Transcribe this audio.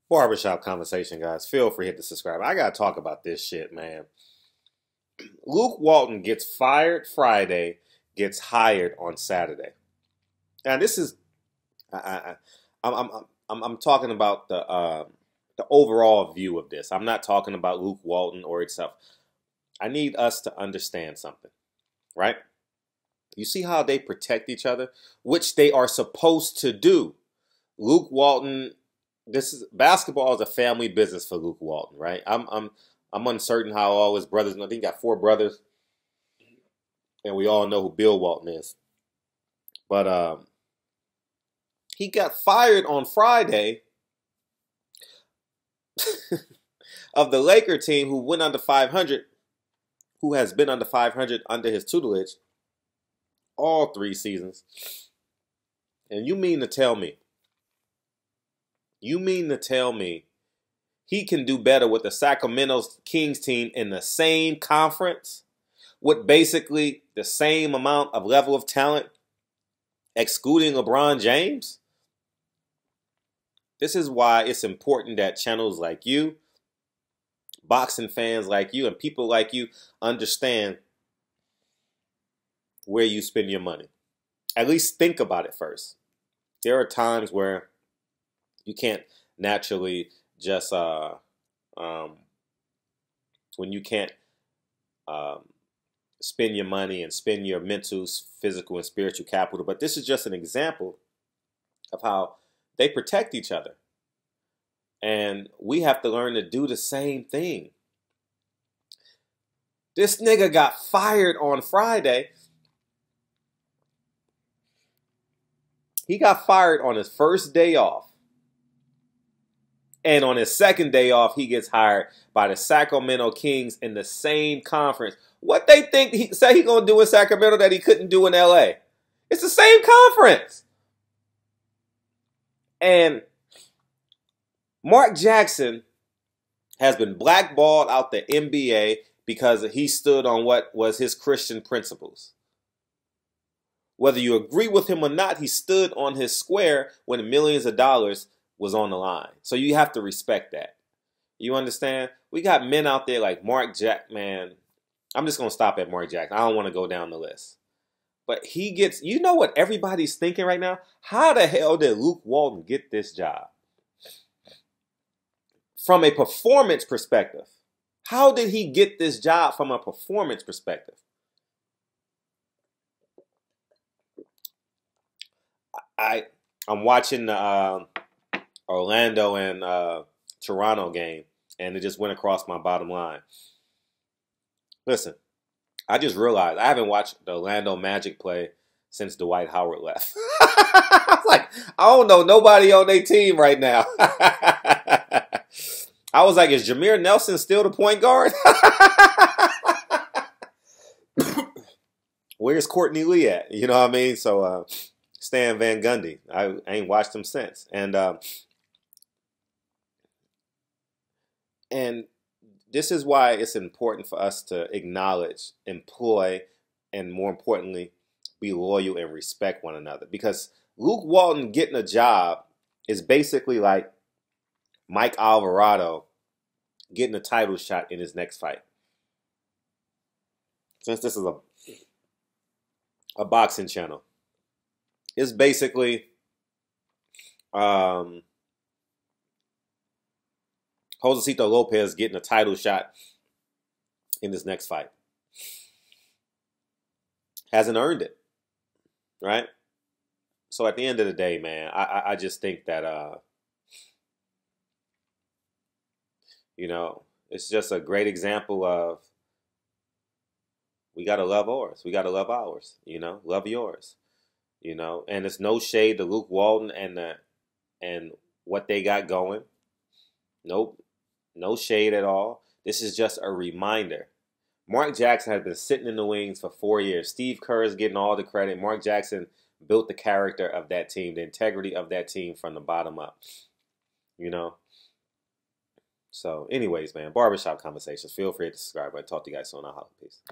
Barbershop conversation, guys. Feel free to hit the subscribe. I gotta talk about this shit, man. Luke Walton gets fired Friday, gets hired on Saturday. Now this is, I'm talking about the overall view of this. I'm not talking about Luke Walton or itself. I need us to understand something, right? You see how they protect each other, which they are supposed to do. Luke Walton. Basketball is a family business for Luke Walton, right? I'm uncertain how all his brothers. I think he got 4 brothers, and we all know who Bill Walton is. But he got fired on Friday of the Laker team, who went under 500, who has been under 500 under his tutelage all 3 seasons. And you mean to tell me? You mean to tell me he can do better with the Sacramento Kings team in the same conference with basically the same amount of level of talent, excluding LeBron James? This is why it's important that channels like you, boxing fans like you, and people like you understand where you spend your money. At least think about it first. There are times where you can't naturally just, when you can't spend your money and spend your mental, physical, and spiritual capital. But this is just an example of how they protect each other. And we have to learn to do the same thing. This nigga got fired on Friday. He got fired on his first day off. And on his second day off, he gets hired by the Sacramento Kings in the same conference. What they think he said he gonna do in Sacramento that he couldn't do in LA? It's the same conference. And Mark Jackson has been blackballed out the NBA because he stood on what was his Christian principles. Whether you agree with him or not, he stood on his square when millions of dollars was on the line. So you have to respect that. You understand? We got men out there like Mark Jack, man. I'm just going to stop at Mark Jackson. I don't want to go down the list. But he gets, you know what everybody's thinking right now? How the hell did Luke Walton get this job? From a performance perspective. How did he get this job from a performance perspective? I'm watching the Orlando and Toronto game, and it just went across my bottom line. Listen, I just realized I haven't watched the Orlando Magic play since Dwight Howard left. I was like, I don't know nobody on their team right now. I was like, is Jameer Nelson still the point guard? Where's Courtney Lee at? You know what I mean? So, Stan Van Gundy. I ain't watched him since. And this is why it's important for us to acknowledge, employ, and more importantly, be loyal and respect one another. Because Luke Walton getting a job is basically like Mike Alvarado getting a title shot in his next fight. Since this is a boxing channel, it's basically Josecito Lopez getting a title shot in his next fight. Hasn't earned it, right? So at the end of the day, man, I just think that, you know, it's just a great example of we got to love ours. We got to love ours, you know, love yours, you know, and it's no shade to Luke Walton and what they got going. Nope. No shade at all. This is just a reminder. Mark Jackson has been sitting in the wings for 4 years. Steve Kerr is getting all the credit. Mark Jackson built the character of that team, the integrity of that team from the bottom up. You know? So, anyways, man, barbershop conversations. Feel free to subscribe. I'll talk to you guys soon. I'll holla. Peace.